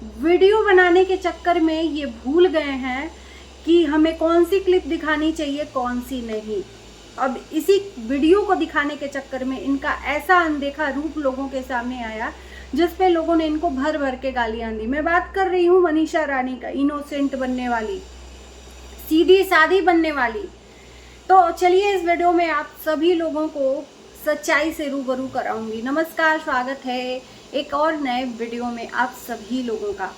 Video बनाने के चक्कर में ये भूल गए हैं कि हमें कौन सी क्लिप दिखानी चाहिए, कौन सी नहीं। अब इसी वीडियो को दिखाने के चक्कर में इनका ऐसा अनदेखा रूप लोगों के सामने आया जिस पे लोगों ने इनको भर भर के गालियां दी। मैं बात कर रही हूँ मनीषा रानी का, इनोसेंट बनने वाली, सीधी सादी बनने वाली। तो चलिए इस वीडियो में आप सभी लोगों को सच्चाई से रूबरू कराऊंगी। नमस्कार, स्वागत है एक और नए वीडियो में आप सभी लोगों का।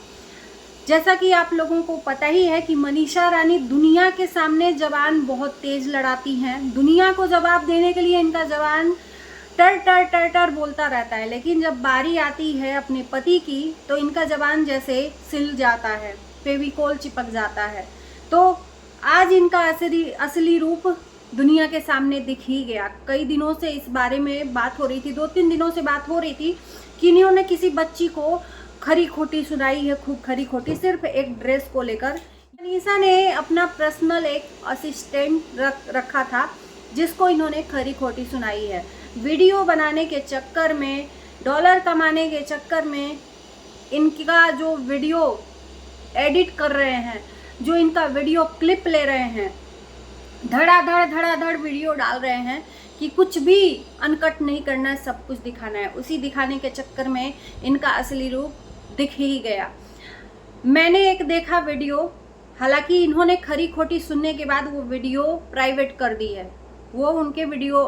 जैसा कि आप लोगों को पता ही है कि मनीषा रानी दुनिया के सामने जबान बहुत तेज लड़ाती हैं। दुनिया को जवाब देने के लिए इनका जबान टर टर टर टर बोलता रहता है, लेकिन जब बारी आती है अपने पति की तो इनका जबान जैसे सिल जाता है, फेविकोल चिपक जाता है। तो आज इनका असली रूप दुनिया के सामने दिख ही गया। कई दिनों से इस बारे में बात हो रही थी, 2-3 दिनों से बात हो रही थी कि इन्होंने किसी बच्ची को खरी खोटी सुनाई है, खूब खरी खोटी, सिर्फ एक ड्रेस को लेकर। मनीषा ने अपना पर्सनल एक असिस्टेंट रखा था जिसको इन्होंने खरी खोटी सुनाई है। वीडियो बनाने के चक्कर में, डॉलर कमाने के चक्कर में, इनका जो वीडियो एडिट कर रहे हैं, जो इनका वीडियो क्लिप ले रहे हैं, धड़ाधड़ वीडियो डाल रहे हैं कि कुछ भी अनकट नहीं करना है, सब कुछ दिखाना है। उसी दिखाने के चक्कर में इनका असली रूप दिख ही गया। मैंने एक देखा वीडियो, हालांकि इन्होंने खरी खोटी सुनने के बाद वो वीडियो प्राइवेट कर दी है। वो उनके वीडियो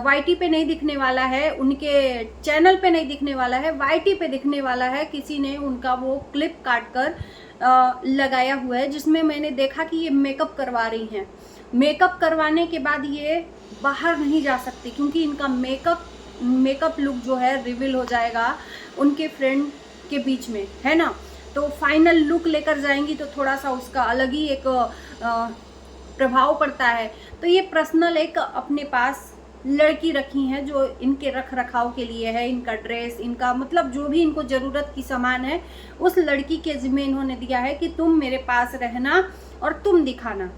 YT पे नहीं दिखने वाला है, उनके चैनल पे नहीं दिखने वाला है, YT पे दिखने वाला है। किसी ने उनका वो क्लिप काट कर लगाया हुआ है जिसमें मैंने देखा कि ये मेकअप करवा रही हैं। मेकअप करवाने के बाद ये बाहर नहीं जा सकती क्योंकि इनका मेकअप लुक जो है रिवील हो जाएगा उनके फ्रेंड के बीच में, है ना। तो फाइनल लुक लेकर जाएंगी तो थोड़ा सा उसका अलग ही एक प्रभाव पड़ता है। तो ये पर्सनल एक अपने पास लड़की रखी हैं जो इनके रख रखाव के लिए है। इनका ड्रेस, इनका मतलब जो भी इनको ज़रूरत की सामान है, उस लड़की के जिम्मे इन्होंने दिया है कि तुम मेरे पास रहना और तुम दिखाना,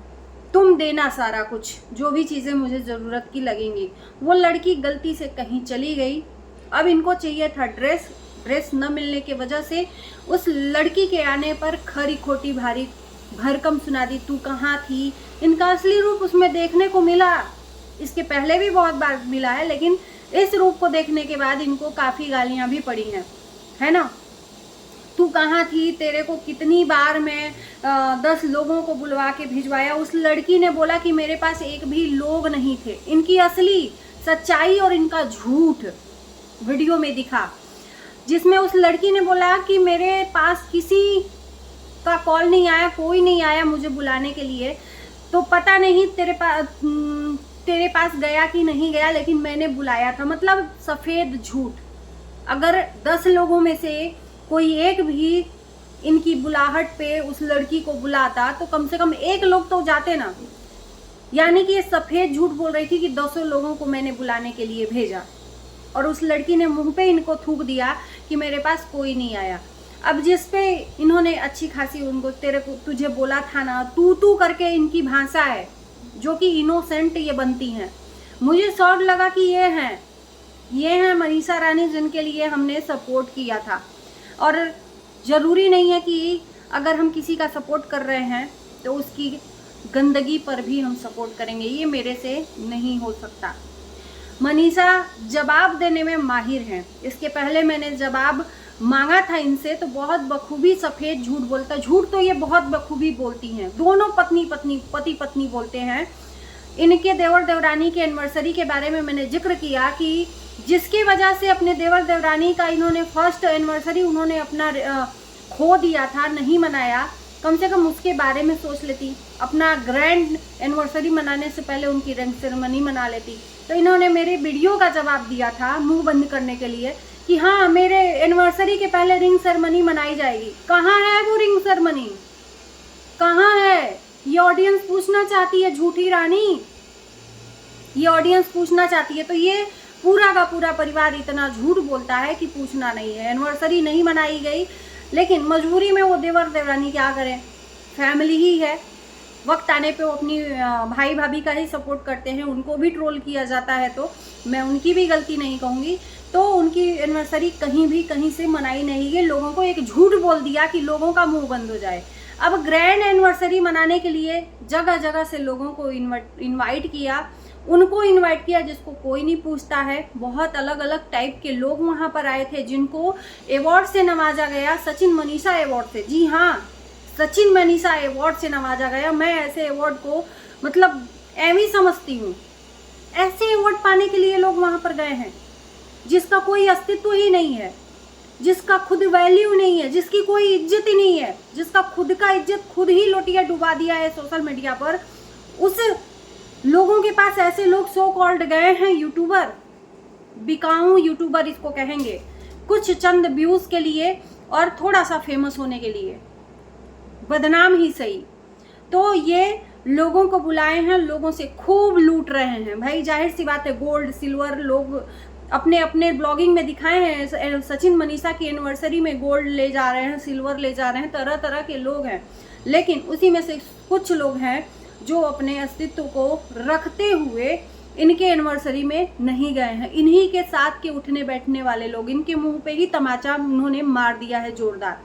तुम देना सारा कुछ, जो भी चीज़ें मुझे ज़रूरत की लगेंगी। वो लड़की गलती से कहीं चली गई। अब इनको चाहिए था ड्रेस न मिलने की वजह से उस लड़की के आने पर खरी खोटी भारी भरकम सुना दी, तू कहाँ थी। इनका असली रूप उसमें देखने को मिला, इसके पहले भी बहुत बार मिला है, लेकिन इस रूप को देखने के बाद इनको काफ़ी गालियाँ भी पड़ी हैं, है ना। तू कहाँ थी, तेरे को कितनी बार मैं 10 लोगों को बुलवा के भिजवाया। उस लड़की ने बोला कि मेरे पास एक भी लोग नहीं थे। इनकी असली सच्चाई और इनका झूठ वीडियो में दिखा, जिसमें उस लड़की ने बोला कि मेरे पास किसी का कॉल नहीं आया, कोई नहीं आया मुझे बुलाने के लिए, तो पता नहीं तेरे पास गया कि नहीं गया, लेकिन मैंने बुलाया था। मतलब सफ़ेद झूठ। अगर 10 लोगों में से कोई एक भी इनकी बुलाहट पे उस लड़की को बुलाता तो कम से कम एक लोग तो जाते ना। यानी कि ये सफ़ेद झूठ बोल रही थी कि 200 लोगों को मैंने बुलाने के लिए भेजा, और उस लड़की ने मुंह पे इनको थूक दिया कि मेरे पास कोई नहीं आया। अब जिस पे इन्होंने अच्छी खासी उनको तुझे बोला था ना, तू करके इनकी भाषा है जो कि इनोसेंट ये बनती हैं। मुझे शॉर्ट लगा कि ये हैं मनीषा रानी जिनके लिए हमने सपोर्ट किया था। और ज़रूरी नहीं है कि अगर हम किसी का सपोर्ट कर रहे हैं तो उसकी गंदगी पर भी हम सपोर्ट करेंगे, ये मेरे से नहीं हो सकता। मनीषा जवाब देने में माहिर हैं। इसके पहले मैंने जवाब मांगा था इनसे तो बहुत बखूबी सफ़ेद झूठ बोलता। झूठ तो ये बहुत बखूबी बोलती हैं। दोनों पति पत्नी बोलते हैं। इनके देवर देवरानी के एनिवर्सरी के बारे में मैंने जिक्र किया कि जिसकी वजह से अपने देवर देवरानी का इन्होंने फर्स्ट एनिवर्सरी उन्होंने अपना खो दिया था, नहीं मनाया। कम से कम उसके बारे में सोच लेती, अपना ग्रैंड एनिवर्सरी मनाने से पहले उनकी रिंग सेरेमनी मना लेती। तो इन्होंने मेरे वीडियो का जवाब दिया था मुंह बंद करने के लिए कि हाँ, मेरे एनिवर्सरी के पहले रिंग सेरेमनी मनाई जाएगी। कहाँ है वो रिंग सेरेमनी, कहाँ है? ये ऑडियंस पूछना चाहती है, झूठी रानी, ये ऑडियंस पूछना चाहती है। तो ये पूरा का पूरा परिवार इतना झूठ बोलता है कि पूछना नहीं है। एनिवर्सरी नहीं मनाई गई, लेकिन मजबूरी में वो देवर देवरानी क्या करें, फैमिली ही है। वक्त आने पे वो अपनी भाई भाभी का ही सपोर्ट करते हैं, उनको भी ट्रोल किया जाता है, तो मैं उनकी भी गलती नहीं कहूँगी। तो उनकी एनिवर्सरी कहीं से मनाई नहीं गई। लोगों को एक झूठ बोल दिया कि लोगों का मुंह बंद हो जाए। अब ग्रैंड एनिवर्सरी मनाने के लिए जगह जगह से लोगों को इनवाइट किया, उनको इनवाइट किया जिसको कोई नहीं पूछता है। बहुत अलग अलग टाइप के लोग वहाँ पर आए थे जिनको अवार्ड से नवाजा गया, सचिन मनीषा अवार्ड से। जी हाँ, सचिन मनीषा अवार्ड से नवाजा गया। मैं ऐसे अवार्ड को मतलब एवं समझती हूँ। ऐसे अवार्ड पाने के लिए लोग वहाँ पर गए हैं जिसका कोई अस्तित्व ही नहीं है, जिसका खुद वैल्यू नहीं है, जिसकी कोई इज्जत ही नहीं है, जिसका खुद का इज्जत खुद ही लोटिया डुबा दिया है सोशल मीडिया पर। उस लोगों के पास ऐसे लोग सो कॉल्ड गए हैं, यूट्यूबर, बिकाऊ यूट्यूबर इसको कहेंगे, कुछ चंद व्यूज के लिए और थोड़ा सा फेमस होने के लिए, बदनाम ही सही। तो ये लोगों को बुलाए हैं, लोगों से खूब लूट रहे हैं। भाई जाहिर सी बात है, गोल्ड सिल्वर लोग अपने अपने ब्लॉगिंग में दिखाए हैं। सचिन मनीषा की एनिवर्सरी में गोल्ड ले जा रहे हैं, सिल्वर ले जा रहे हैं, तरह तरह के लोग हैं। लेकिन उसी में से कुछ लोग हैं जो अपने अस्तित्व को रखते हुए इनके एनिवर्सरी में नहीं गए हैं। इन्हीं के साथ के उठने बैठने वाले लोग, इनके मुंह पे ही तमाचा उन्होंने मार दिया है जोरदार।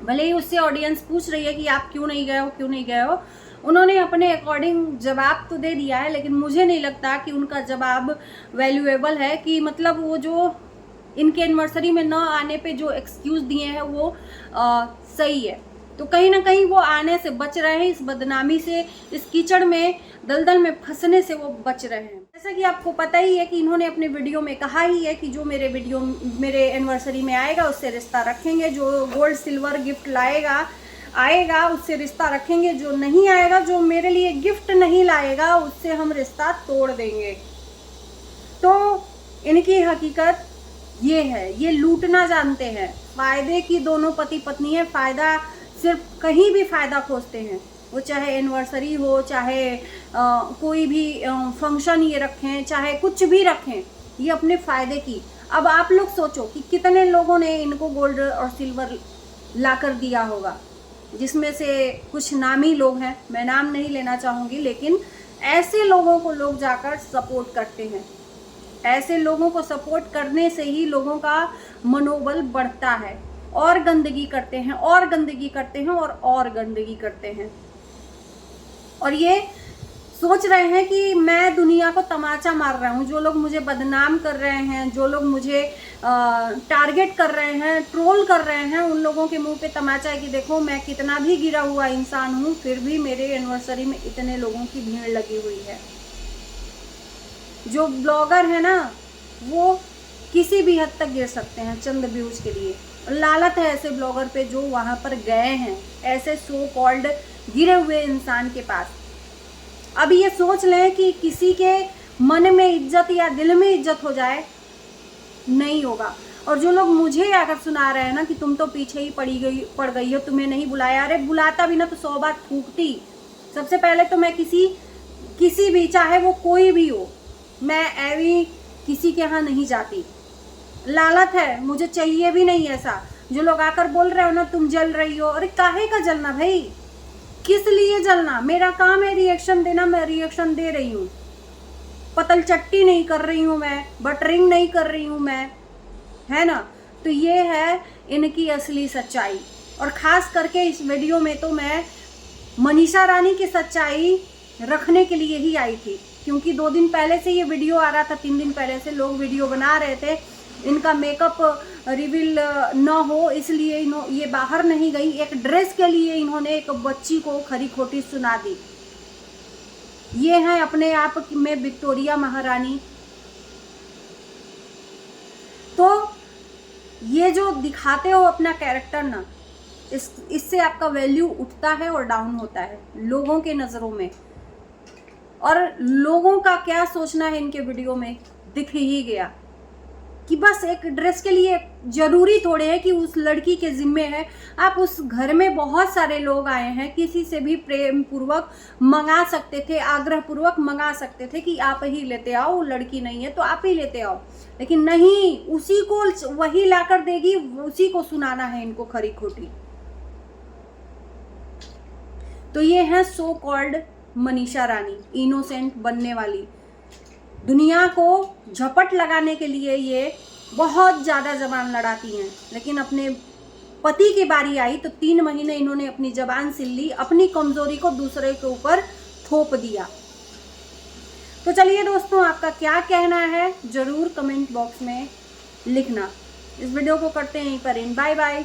भले ही उससे ऑडियंस पूछ रही है कि आप क्यों नहीं गए हो, क्यों नहीं गए हो। उन्होंने अपने अकॉर्डिंग जवाब तो दे दिया है, लेकिन मुझे नहीं लगता कि उनका जवाब वैल्यूएबल है। कि मतलब वो जो इनके एनिवर्सरी में न आने पे जो एक्सक्यूज़ दिए हैं वो सही है। तो कहीं ना कहीं वो आने से बच रहे हैं, इस बदनामी से, इस कीचड़ में, दलदल में फंसने से वो बच रहे हैं। जैसा कि आपको पता ही है कि इन्होंने अपने वीडियो में कहा ही है कि जो मेरे एनिवर्सरी में आएगा उससे रिश्ता रखेंगे, जो गोल्ड सिल्वर गिफ्ट आएगा उससे रिश्ता रखेंगे, जो नहीं आएगा, जो मेरे लिए गिफ्ट नहीं लाएगा उससे हम रिश्ता तोड़ देंगे। तो इनकी हकीकत ये है, ये लूटना जानते हैं। फायदे की दोनों पति पत्नी है, फायदा सिर्फ कहीं भी फायदा खोजते हैं। वो चाहे एनिवर्सरी हो, चाहे कोई भी फंक्शन ये रखें, चाहे कुछ भी रखें, ये अपने फायदे की। अब आप लोग सोचो कि कितने लोगों ने इनको गोल्ड और सिल्वर ला कर दिया होगा, जिसमें से कुछ नामी लोग हैं, मैं नाम नहीं लेना चाहूँगी, लेकिन ऐसे लोगों को लोग जाकर सपोर्ट करते हैं। ऐसे लोगों को सपोर्ट करने से ही लोगों का मनोबल बढ़ता है, और गंदगी करते हैं और गंदगी करते हैं और गंदगी करते हैं। और ये सोच रहे हैं कि मैं दुनिया को तमाचा मार रहा हूँ। जो लोग मुझे बदनाम कर रहे हैं, जो लोग मुझे टारगेट कर रहे हैं, ट्रोल कर रहे हैं, उन लोगों के मुंह पे तमाचा है कि देखो मैं कितना भी गिरा हुआ इंसान हूँ, फिर भी मेरे एनिवर्सरी में इतने लोगों की भीड़ लगी हुई है। जो ब्लॉगर है ना, वो किसी भी हद तक गिर सकते हैं चंद व्यूज के लिए। लालच है ऐसे ब्लॉगर पे जो वहाँ पर गए हैं, ऐसे सो कॉल्ड गिरे हुए इंसान के पास। अब ये सोच लें कि किसी के मन में इज्जत या दिल में इज्जत हो जाए, नहीं होगा। और जो लोग मुझे अगर सुना रहे हैं ना कि तुम तो पीछे ही पड़ गई हो, तुम्हें नहीं बुलाया, अरे बुलाता भी ना तो 100 बार थूकती। सबसे पहले तो मैं किसी भी, चाहे वो कोई भी हो, मैं ऐवी किसी के यहाँ नहीं जाती। लालच है, मुझे चाहिए भी नहीं ऐसा। जो लोग आकर बोल रहे हो ना तुम जल रही हो, अरे काहे का जलना भाई, किस लिए जलना? मेरा काम है रिएक्शन देना, मैं रिएक्शन दे रही हूँ। पतल चट्टी नहीं कर रही हूँ मैं, बटरिंग नहीं कर रही हूँ मैं, है ना। तो ये है इनकी असली सच्चाई। और ख़ास करके इस वीडियो में तो मैं मनीषा रानी की सच्चाई रखने के लिए ही आई थी, क्योंकि 2 दिन पहले से ये वीडियो आ रहा था, 3 दिन पहले से लोग वीडियो बना रहे थे। इनका मेकअप रिवील न हो इसलिए ये बाहर नहीं गई। एक ड्रेस के लिए इन्होंने एक बच्ची को खरी खोटी सुना दी। ये है अपने आप में विक्टोरिया महारानी। तो ये जो दिखाते हो अपना कैरेक्टर ना, इससे आपका वैल्यू उठता है और डाउन होता है लोगों के नज़रों में। और लोगों का क्या सोचना है इनके वीडियो में दिख ही गया कि बस एक ड्रेस के लिए जरूरी थोड़े है कि उस लड़की के जिम्मे है। आप उस घर में बहुत सारे लोग आए हैं, किसी से भी प्रेम पूर्वक मंगा सकते थे, आग्रह पूर्वक मंगा सकते थे कि आप ही लेते आओ, वो लड़की नहीं है तो आप ही लेते आओ, लेकिन नहीं, उसी को वही लाकर देगी, उसी को सुनाना है इनको खरी खोटी। तो ये है so called Manisha Rani, innocent बनने वाली। दुनिया को झपट लगाने के लिए ये बहुत ज़्यादा जबान लड़ाती हैं, लेकिन अपने पति की बारी आई तो 3 महीने इन्होंने अपनी जबान सिल ली, अपनी कमजोरी को दूसरे के ऊपर थोप दिया। तो चलिए दोस्तों, आपका क्या कहना है जरूर कमेंट बॉक्स में लिखना। इस वीडियो को करते हैं यहीं पर एंड। Bye bye.